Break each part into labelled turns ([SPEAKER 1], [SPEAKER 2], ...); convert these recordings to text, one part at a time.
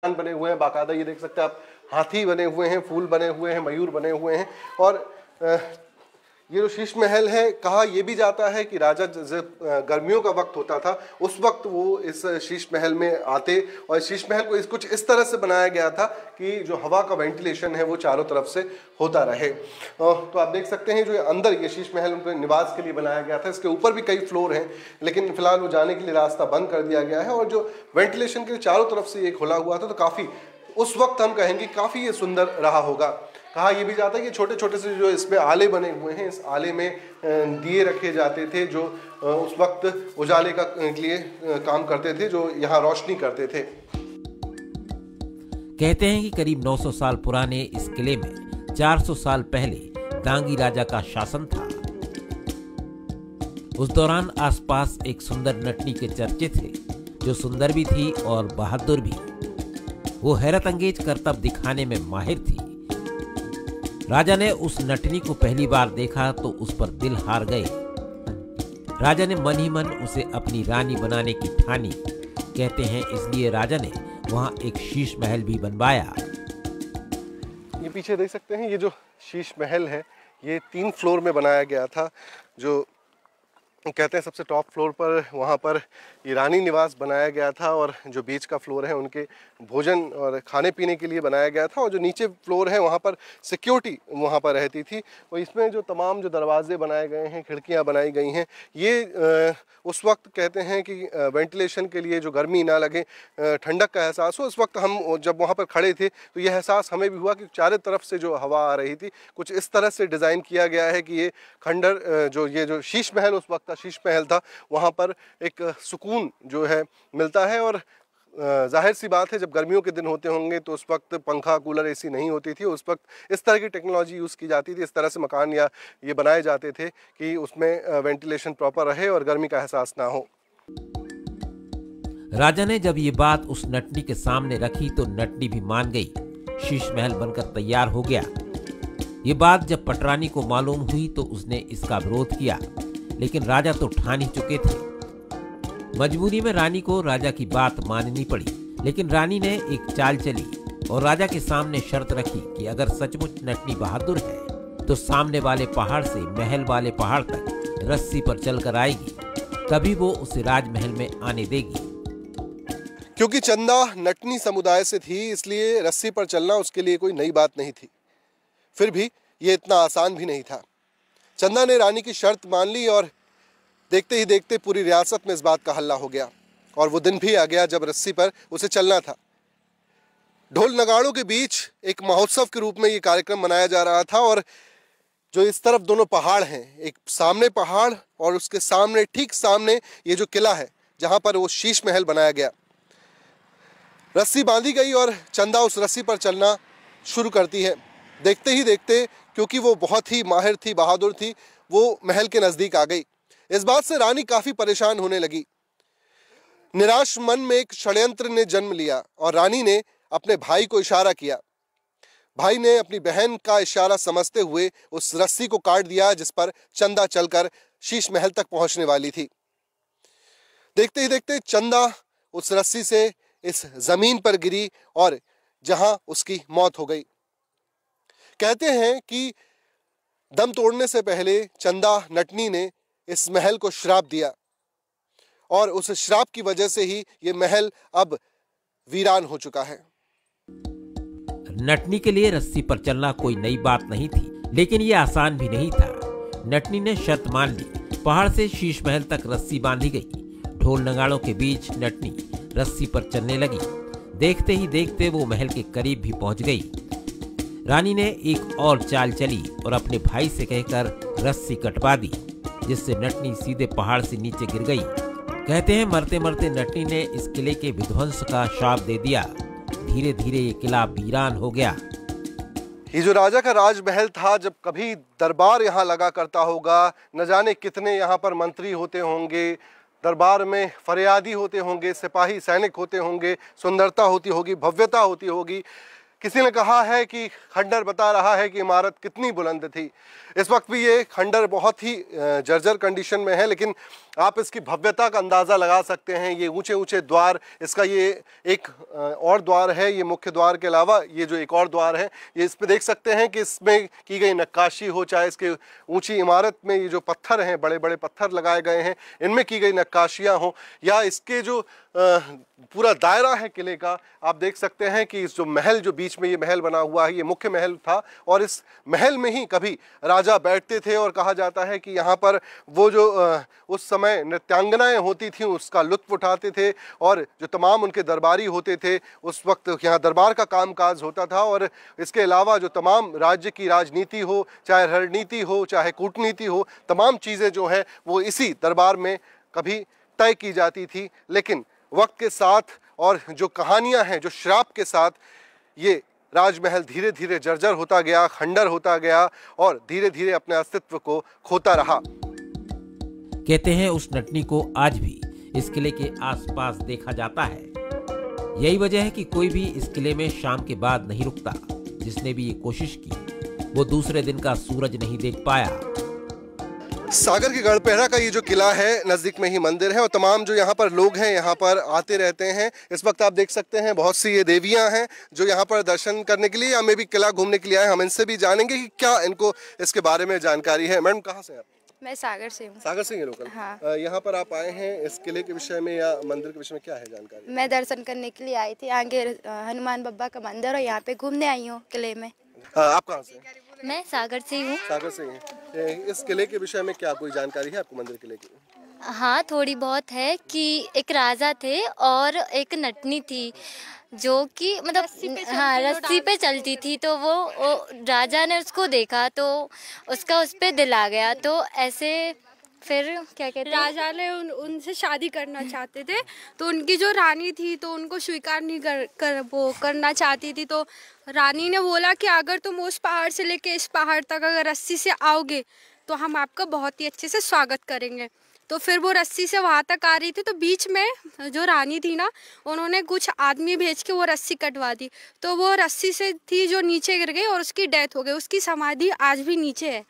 [SPEAKER 1] बने हुए हैं, बाकायदा ये देख सकते हैं आप, हाथी बने हुए हैं, फूल बने हुए हैं, मयूर बने हुए हैं। और ये जो शीश महल है, कहा यह भी जाता है कि राजा जब गर्मियों का वक्त होता था उस वक्त वो इस शीश महल में आते, और शीश महल को कुछ इस तरह से बनाया गया था कि जो हवा का वेंटिलेशन है वो चारों तरफ से होता रहे। तो आप देख सकते हैं जो अंदर ये शीश महल उनके निवास के लिए बनाया गया था। इसके ऊपर भी कई फ्लोर हैं, लेकिन फिलहाल वो जाने के लिए रास्ता बंद कर दिया गया है, और जो वेंटिलेशन के लिए चारों तरफ से ये खुला हुआ था, तो काफ़ी उस वक्त हम कहेंगे काफ़ी ये सुंदर रहा होगा। कहा यह भी जाता है कि छोटे छोटे से जो इसमें आले बने हुए हैं, इस आले में दिए रखे जाते थे जो उस वक्त उजाले का के लिए काम करते थे, जो यहाँ रोशनी करते थे।
[SPEAKER 2] कहते हैं कि करीब 900 साल पुराने इस किले में 400 साल पहले दांगी राजा का शासन था। उस दौरान आसपास एक सुंदर नटनी के चर्चे थे, जो सुंदर भी थी और बहादुर भी। वो हैरत अंगेज करतब दिखाने में माहिर थी। राजा ने उस नटनी को पहली बार देखा तो उस पर दिल हार गए। राजा ने मन ही मन उसे अपनी रानी बनाने की ठानी। कहते हैं इसलिए राजा ने वहां एक शीश महल भी बनवाया।
[SPEAKER 1] ये पीछे देख सकते हैं, ये जो शीश महल है ये 3 फ्लोर में बनाया गया था। जो कहते हैं सबसे टॉप फ्लोर पर वहाँ पर ये रानी निवास बनाया गया था, और जो बीच का फ्लोर है उनके भोजन और खाने पीने के लिए बनाया गया था, और जो नीचे फ्लोर है वहाँ पर सिक्योरिटी वहाँ पर रहती थी। और इसमें जो तमाम जो दरवाजे बनाए गए हैं, खिड़कियाँ बनाई गई हैं, ये उस वक्त कहते हैं कि वेंटिलेशन के लिए, जो गर्मी ना लगे, ठंडक का एहसास हो। उस वक्त हम जब वहाँ पर खड़े थे तो यह एहसास हमें भी हुआ कि चारों तरफ से जो हवा आ रही थी, कुछ इस तरह से डिज़ाइन किया गया है कि ये खंडर ये जो शीश महल उस वक्त का शीश महल था, वहाँ पर एक सुकून जो है मिलता है। और जाहिर सी बात है जब गर्मियों के दिन होते होंगे तो उस वक्त पंखा, कूलर, एसी नहीं होती थी। उस वक्त इस तरह की टेक्नोलॉजी यूज़ की जाती थी, इस तरह से मकान या ये बनाए जाते थे कि उसमें वेंटिलेशन प्रॉपर रहे और गर्मी का एहसास ना हो।
[SPEAKER 2] राजा ने जब ये बात उस नटनी के सामने रखी तो नटनी भी मान गई। शीश महल बनकर तैयार हो गया। ये बात जब पटरानी को मालूम हुई तो उसने इसका विरोध किया, लेकिन राजा तो ठान ही चुके थे। मजबूरी में रानी को राजा की बात माननी पड़ी, लेकिन रानी ने एक चाल चली और राजा के सामने शर्त रखी कि अगर सचमुच नटनी बहादुर है तो सामने वाले पहाड़ से महल वाले पहाड़ तक रस्सी पर चलकर आएगी, तभी वो उसे राजमहल में आने देगी।
[SPEAKER 1] क्योंकि चंदा नटनी समुदाय से थी, इसलिए रस्सी पर चलना उसके लिए कोई नई बात नहीं थी। फिर भी ये इतना आसान भी नहीं था। चंदा ने रानी की शर्त मान ली और देखते ही देखते पूरी रियासत में इस बात का हल्ला हो गया, और वो दिन भी आ गया जब रस्सी पर उसे चलना था। ढोल नगाड़ों के बीच एक महोत्सव के रूप में ये कार्यक्रम मनाया जा रहा था, और जो इस तरफ दोनों पहाड़ हैं, एक सामने पहाड़ और उसके सामने, ठीक सामने ये जो किला है जहां पर वो शीश महल बनाया गया। रस्सी बांधी गई और चंदा उस रस्सी पर चलना शुरू करती है। देखते ही देखते, क्योंकि वो बहुत ही माहिर थी, बहादुर थी, वो महल के नजदीक आ गई। इस बात से रानी काफी परेशान होने लगी। निराश मन में एक षड्यंत्र ने जन्म लिया और रानी ने अपने भाई को इशारा किया। भाई ने अपनी बहन का इशारा समझते हुए उस रस्सी को काट दिया जिस पर चंदा चलकर शीश महल तक पहुंचने वाली थी। देखते ही देखते चंदा उस रस्सी से इस जमीन पर गिरी और जहां उसकी मौत हो गई। कहते हैं कि दम तोड़ने से पहले चंदा नटनी ने इस महल को श्राप दिया, और उस श्राप की वजह से ही ये महल अब वीरान हो चुका है।
[SPEAKER 2] नटनी के लिए रस्सी पर चलना कोई नई बात नहीं थी, लेकिन ये आसान भी नहीं था। नटनी ने शर्त मान ली। पहाड़ से शीश महल तक रस्सी बांधी गई। ढोल नगाड़ों के बीच नटनी रस्सी पर चलने लगी। देखते ही देखते वो महल के करीब भी पहुंच गई। रानी ने एक और चाल चली और अपने भाई से कहकर रस्सी कटवा दी, जिससे नटनी सीधे पहाड़ से नीचे गिर गई। कहते हैं मरते मरते नटनी ने इस किले के विध्वंस का शाप दे दिया। धीरे धीरे ये किला वीरान हो गया।
[SPEAKER 1] ये जो राजा का राजमहल था, जब कभी दरबार यहाँ लगा करता होगा, न जाने कितने यहाँ पर मंत्री होते होंगे, दरबार में फरियादी होते होंगे, सिपाही सैनिक होते होंगे, सुंदरता होती होगी, भव्यता होती होगी। किसी ने कहा है कि खंडर बता रहा है कि इमारत कितनी बुलंद थी। इस वक्त भी ये खंडर बहुत ही जर्जर कंडीशन में है, लेकिन आप इसकी भव्यता का अंदाज़ा लगा सकते हैं। ये ऊंचे ऊंचे द्वार, इसका ये एक और द्वार है, ये मुख्य द्वार के अलावा ये जो एक और द्वार है, ये इस पे देख सकते हैं कि इसमें की गई नक्काशी हो, चाहे इसके ऊंची इमारत में ये जो पत्थर हैं, बड़े बड़े पत्थर लगाए गए हैं, इनमें की गई नक्काशियाँ हों, या इसके जो पूरा दायरा है किले का, आप देख सकते हैं कि इस जो महल, जो बीच में ये महल बना हुआ है, ये मुख्य महल था और इस महल में ही कभी राजा बैठते थे और कहा जाता है कि यहाँ पर वो जो उस समय नृत्यांगनाएं होती थीं उसका लुत्फ उठाते थे और जो तमाम उनके दरबारी होते थे उस वक्त यहाँ दरबार का कामकाज होता था। और इसके अलावा जो तमाम राज्य की राजनीति हो, चाहे रणनीति हो, चाहे कूटनीति हो, तमाम चीज़ें जो हैं वो इसी दरबार में कभी तय की जाती थी। लेकिन वक्त के साथ और जो कहानियां हैं, जो श्राप के साथ, ये राजमहल धीरे धीरे जर्जर होता गया, खंडर होता गया और धीरे धीरे अपने अस्तित्व को खोता रहा।
[SPEAKER 2] कहते हैं उस नटनी को आज भी इस किले के आसपास देखा जाता है। यही वजह है कि कोई भी इस किले में शाम के बाद नहीं रुकता। जिसने भी ये कोशिश की वो दूसरे दिन का सूरज नहीं देख पाया।
[SPEAKER 1] सागर के गढ़पहरा का ये जो किला है, नज़दीक में ही मंदिर है और तमाम जो यहाँ पर लोग हैं यहाँ पर आते रहते हैं। इस वक्त आप देख सकते हैं बहुत सी ये देवियाँ हैं जो यहाँ पर दर्शन करने के लिए या मे भी किला घूमने के लिए आए। हम इनसे भी जानेंगे कि क्या इनको इसके बारे में जानकारी है। मैडम कहाँ से आप?
[SPEAKER 3] मैं सागर से हूँ।
[SPEAKER 1] सागर से ही लोकल?
[SPEAKER 3] हाँ।
[SPEAKER 1] यहाँ पर आप आए हैं, इस किले के विषय में या मंदिर के विषय में क्या है जानकारी?
[SPEAKER 3] मैं दर्शन करने के लिए आई थी। आगे हनुमान बब्बा का मंदिर और यहाँ पे घूमने आई हूँ किले में।
[SPEAKER 1] आप कहाँ से?
[SPEAKER 3] मैं सागर से हूँ।
[SPEAKER 1] सागर से ही। इस किले के विषय में क्या कोई जानकारी है आपको, मंदिर किले की?
[SPEAKER 4] हाँ, थोड़ी बहुत है कि एक राजा थे और एक नटनी थी जो कि मतलब रस्सी पे चलती थी। तो वो राजा ने उसको देखा तो उसका उस पे दिल आ गया। तो ऐसे फिर क्या कहते हैं,
[SPEAKER 5] राजा ने उनसे शादी करना चाहते थे। तो उनकी जो रानी थी तो उनको स्वीकार नहीं वो करना चाहती थी। तो रानी ने बोला कि अगर तुम उस पहाड़ से लेके इस पहाड़ तक अगर रस्सी से आओगे तो हम आपका बहुत ही अच्छे से स्वागत करेंगे। तो फिर वो रस्सी से वहाँ तक आ रही थी तो बीच में जो रानी थी ना, उन्होंने कुछ आदमी भेज के वो रस्सी कटवा दी। तो वो रस्सी से थी जो नीचे गिर गई और उसकी डेथ हो गई। उसकी समाधि आज भी नीचे है।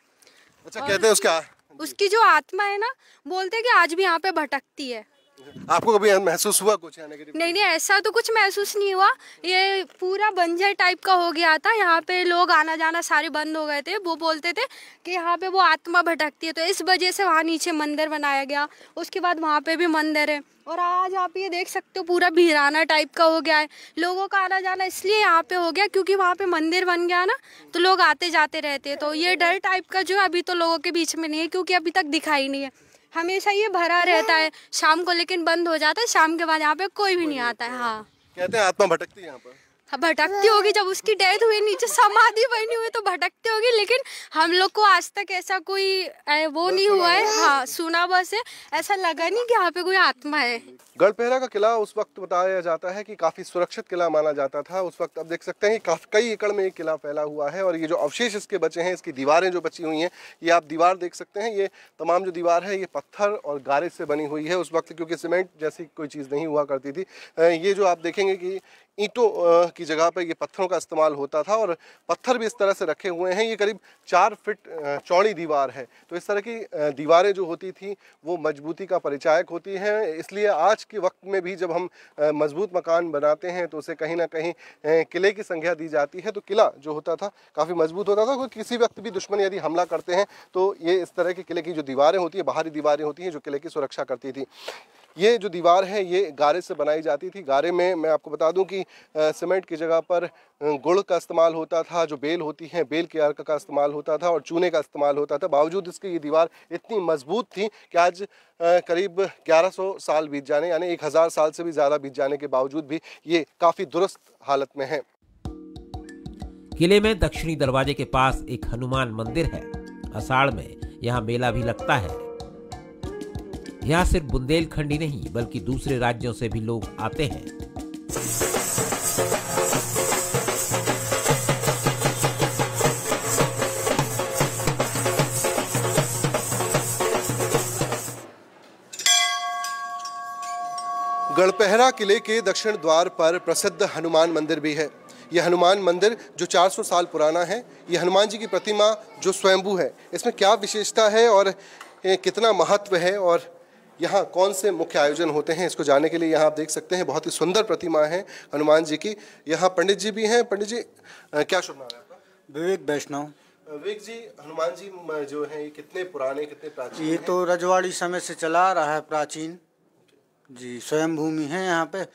[SPEAKER 1] अच्छा, कहते हैं
[SPEAKER 5] उसकी जो आत्मा है ना, बोलते हैं कि आज भी यहाँ पे भटकती है।
[SPEAKER 1] आपको कभी महसूस हुआ कुछ नेगेटिव?
[SPEAKER 5] नहीं, ऐसा तो कुछ महसूस नहीं हुआ। ये पूरा बंजर टाइप का हो गया था। यहाँ पे लोग आना जाना सारे बंद हो गए थे। वो बोलते थे कि यहाँ पे वो आत्मा भटकती है। तो इस वजह से वहाँ नीचे मंदिर बनाया गया। उसके बाद वहाँ पे भी मंदिर है और आज आप ये देख सकते हो पूरा वीराना टाइप का हो गया है। लोगों का आना जाना इसलिए यहाँ पे हो गया क्योंकि वहाँ पे मंदिर बन गया ना, तो लोग आते जाते रहते हैं। तो ये डर टाइप का जो अभी तो लोगों के बीच में नहीं है क्योंकि अभी तक दिखाई नहीं है। हमेशा ये भरा रहता है शाम को, लेकिन बंद हो जाता है। शाम के बाद यहाँ पे कोई भी नहीं आता है। हाँ,
[SPEAKER 1] कहते हैं आत्मा भटकती है यहाँ पर।
[SPEAKER 5] भटकती होगी, जब उसकी डेथ हुई नीचे समाधि बनी हुई तो भटकती होगी। लेकिन हम लोग को आज तक ऐसा कोई वो नहीं हुआ है। हाँ, सुना बस है, ऐसा लगा नहीं कि यहाँ पे कोई आत्मा है।
[SPEAKER 1] गढ़पहरा का किला उस वक्त बताया जाता है कि काफी सुरक्षित किला माना जाता था। उस वक्त आप देख सकते हैं कि कई एकड़ में ये किला फैला हुआ है और ये जो अवशेष इसके बचे हैं, इसकी दीवारें जो बची हुई हैं, ये आप दीवार देख सकते हैं। ये तमाम जो दीवार है ये पत्थर और गारे से बनी हुई है उस वक्त, क्योंकि सीमेंट जैसी कोई चीज़ नहीं हुआ करती थी। ये जो आप देखेंगे कि ईंटों की जगह पर ये पत्थरों का इस्तेमाल होता था और पत्थर भी इस तरह से रखे हुए हैं। ये करीब 4 फीट चौड़ी दीवार है। तो इस तरह की दीवारें जो होती थी वो मजबूती का परिचायक होती हैं। इसलिए आज के वक्त में भी जब हम मजबूत मकान बनाते हैं तो उसे कहीं ना कहीं किले की संज्ञा दी जाती है। तो किला जो होता था काफ़ी मजबूत होता था। किसी वक्त भी दुश्मन यदि हमला करते हैं तो ये इस तरह के किले की जो दीवारें होती है, बाहरी दीवारें होती हैं, जो किले की सुरक्षा करती थी। ये जो दीवार है ये गारे से बनाई जाती थी। गारे में मैं आपको बता दूं कि सीमेंट की जगह पर गुड़ का इस्तेमाल होता था, जो बेल होती है बेल के अर्क का इस्तेमाल होता था और चूने का इस्तेमाल होता था। बावजूद इसके ये दीवार इतनी मजबूत थी कि आज करीब 1100 साल बीत जाने, यानी 1000 साल से भी ज़्यादा बीत जाने के बावजूद भी ये काफ़ी दुरुस्त हालत में है।
[SPEAKER 2] किले में दक्षिणी दरवाजे के पास एक हनुमान मंदिर है। आषाढ़ में यहाँ मेला भी लगता है। यहाँ सिर्फ बुंदेलखंड ही नहीं बल्कि दूसरे राज्यों से भी लोग आते हैं।
[SPEAKER 1] गढ़पहरा किले के दक्षिण द्वार पर प्रसिद्ध हनुमान मंदिर भी है। ये हनुमान मंदिर जो 400 साल पुराना है, ये हनुमान जी की प्रतिमा जो स्वयंभू है, इसमें क्या विशेषता है और कितना महत्व है और यहाँ कौन से मुख्य आयोजन होते हैं, इसको जानने के लिए यहाँ आप देख सकते हैं बहुत ही सुंदर प्रतिमा है हनुमान जी की। यहाँ पंडित जी भी हैं। पंडित जी, क्या शुभ नाम है आपका?
[SPEAKER 6] विवेक वैष्णव।
[SPEAKER 1] विवेक जी, हनुमान जी जो है ये कितने पुराने, कितने प्राचीन?
[SPEAKER 6] ये तो रजवाड़ी समय से चला आ रहा है, प्राचीन जी। स्वयं भूमि है। यहाँ पे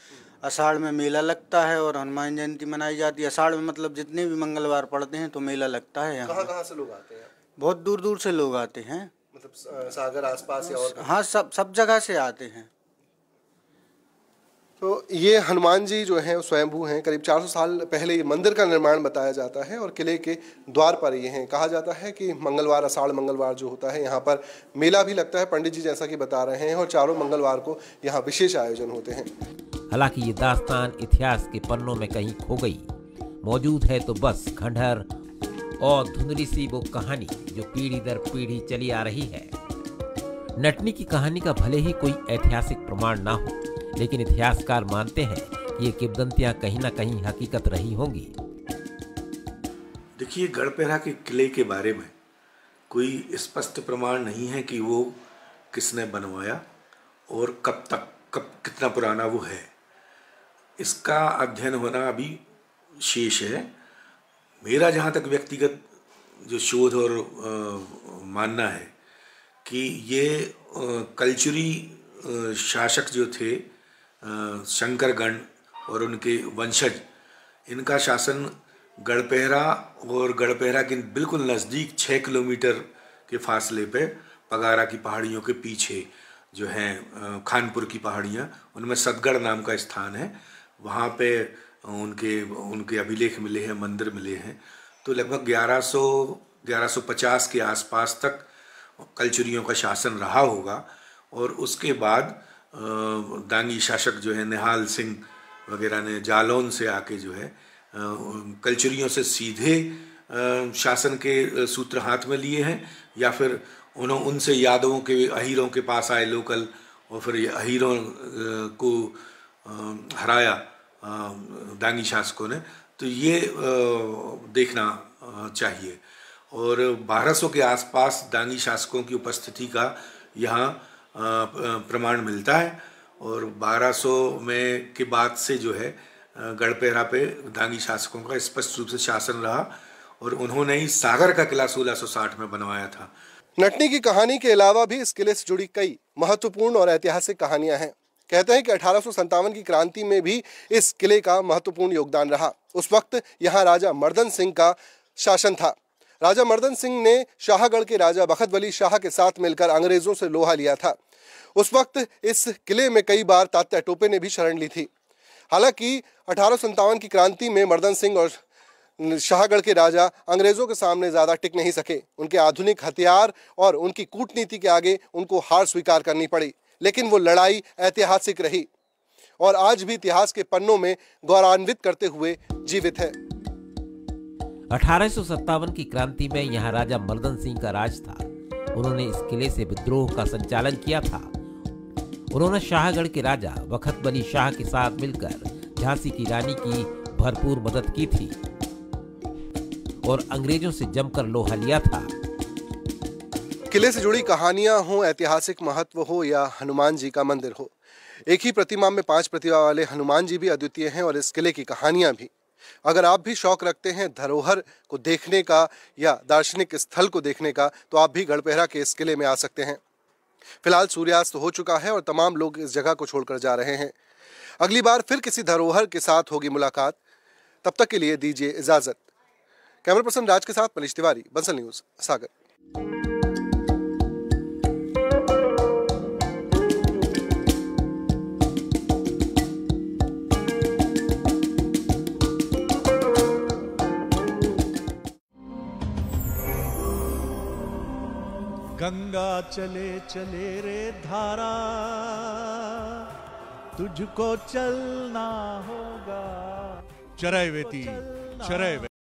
[SPEAKER 6] आषाढ़ में मेला लगता है और हनुमान जयंती मनाई जाती है। आषाढ़ में मतलब जितने भी मंगलवार पड़ते हैं तो मेला लगता है। यहाँ
[SPEAKER 1] कहाँ से लोग आते हैं?
[SPEAKER 6] बहुत दूर दूर से लोग आते हैं,
[SPEAKER 1] मतलब सागर आसपास या और?
[SPEAKER 6] हाँ, सब जगह से आते हैं।
[SPEAKER 1] तो ये हनुमान जी जो हैं स्वयंभू हैं। करीब 400 साल पहले ये मंदिर का निर्माण बताया जाता है और किले के द्वार पर ये हैं। कहा जाता है कि मंगलवार, आषाढ़ मंगलवार जो होता है यहाँ पर मेला भी लगता है, पंडित जी जैसा कि बता रहे हैं, और चारों मंगलवार को यहाँ विशेष आयोजन होते हैं।
[SPEAKER 2] हालांकि ये दास्तान इतिहास के पन्नों में कहीं खो गई, मौजूद है तो बस खंडहर और धुंधली सी वो कहानी जो पीढ़ी दर पीढ़ी चली आ रही है। नटनी की कहानी का भले ही कोई ऐतिहासिक प्रमाण ना हो, लेकिन इतिहासकार मानते हैं कि ये किंवदंतियां कहीं ना कहीं हकीकत रही होंगी।
[SPEAKER 7] देखिए, गढ़पेरा के किले के बारे में कोई स्पष्ट प्रमाण नहीं है कि वो किसने बनवाया और कब कितना पुराना वो है। इसका अध्ययन होना अभी शेष है। मेरा जहाँ तक व्यक्तिगत जो शोध और मानना है कि ये कलचुरी शासक जो थे, शंकरगण और उनके वंशज, इनका शासन गढ़पेरा और गढ़पेरा के बिल्कुल नज़दीक 6 किलोमीटर के फासले पे पगारा की पहाड़ियों के पीछे जो हैं खानपुर की पहाड़ियाँ, उनमें सतगढ़ नाम का स्थान है। वहाँ पे उनके अभिलेख मिले हैं, मंदिर मिले हैं। तो लगभग 1150 के आसपास तक कलचुरियों का शासन रहा होगा। और उसके बाद दांगी शासक जो है निहाल सिंह वगैरह ने जालौन से आके जो है कलचुरियों से सीधे शासन के सूत्र हाथ में लिए हैं, या फिर उनसे यादवों के, अहीरों के पास आए लोकल, और फिर अहीरों को हराया दांगी शासकों ने। तो ये देखना चाहिए। और 1200 के आसपास दांगी शासकों की उपस्थिति का यहाँ प्रमाण मिलता है। और 1200 में के बाद से जो है गढ़पेरा पे दांगी शासकों का स्पष्ट रूप से शासन रहा, और उन्होंने ही सागर का किला 1660 में बनवाया था।
[SPEAKER 1] नटनी की कहानी के अलावा भी इस किले से जुड़ी कई महत्वपूर्ण और ऐतिहासिक कहानियां हैं। कहते हैं कि 1857 की क्रांति में भी इस किले का महत्वपूर्ण योगदान रहा। उस वक्त यहाँ राजा मर्दन सिंह का शासन था। राजा मर्दन सिंह ने शाहगढ़ के राजा बखत वली शाह के साथ मिलकर अंग्रेजों से लोहा लिया था। उस वक्त इस किले में कई बार तात्या टोपे ने भी शरण ली थी। हालांकि 1857 की क्रांति में मर्दन सिंह और शाहगढ़ के राजा अंग्रेजों के सामने ज्यादा टिक नहीं सके। उनके आधुनिक हथियार और उनकी कूटनीति के आगे उनको हार स्वीकार करनी पड़ी। लेकिन वो लड़ाई ऐतिहासिक रही और आज भी इतिहास के पन्नों में गौरवान्वित करते हुए जीवित है।
[SPEAKER 2] 1857 की क्रांति में यहाँ राजा मर्दन सिंह का राज था। उन्होंने इस किले से विद्रोह का संचालन किया था। उन्होंने शाहगढ़ के राजा बखत वली शाह के साथ मिलकर झांसी की रानी की भरपूर मदद की थी और अंग्रेजों से जमकर लोहा लिया था।
[SPEAKER 1] किले से जुड़ी कहानियां हो, ऐतिहासिक महत्व हो या हनुमान जी का मंदिर हो, एक ही प्रतिमा में 5 प्रतिभा वाले हनुमान जी भी अद्वितीय हैं और इस किले की कहानियां भी। अगर आप भी शौक रखते हैं धरोहर को देखने का या दार्शनिक स्थल को देखने का, तो आप भी गढ़पेरा के इस किले में आ सकते हैं। फिलहाल सूर्यास्त हो चुका है और तमाम लोग इस जगह को छोड़कर जा रहे हैं। अगली बार फिर किसी धरोहर के साथ होगी मुलाकात। तब तक के लिए दीजिए इजाजत। कैमरा पर्सन राज के साथ मनीष तिवारी, बंसल न्यूज, सागर।
[SPEAKER 8] गंगा चले चले रे धारा, तुझको चलना होगा। चरैवेति चरैवेति।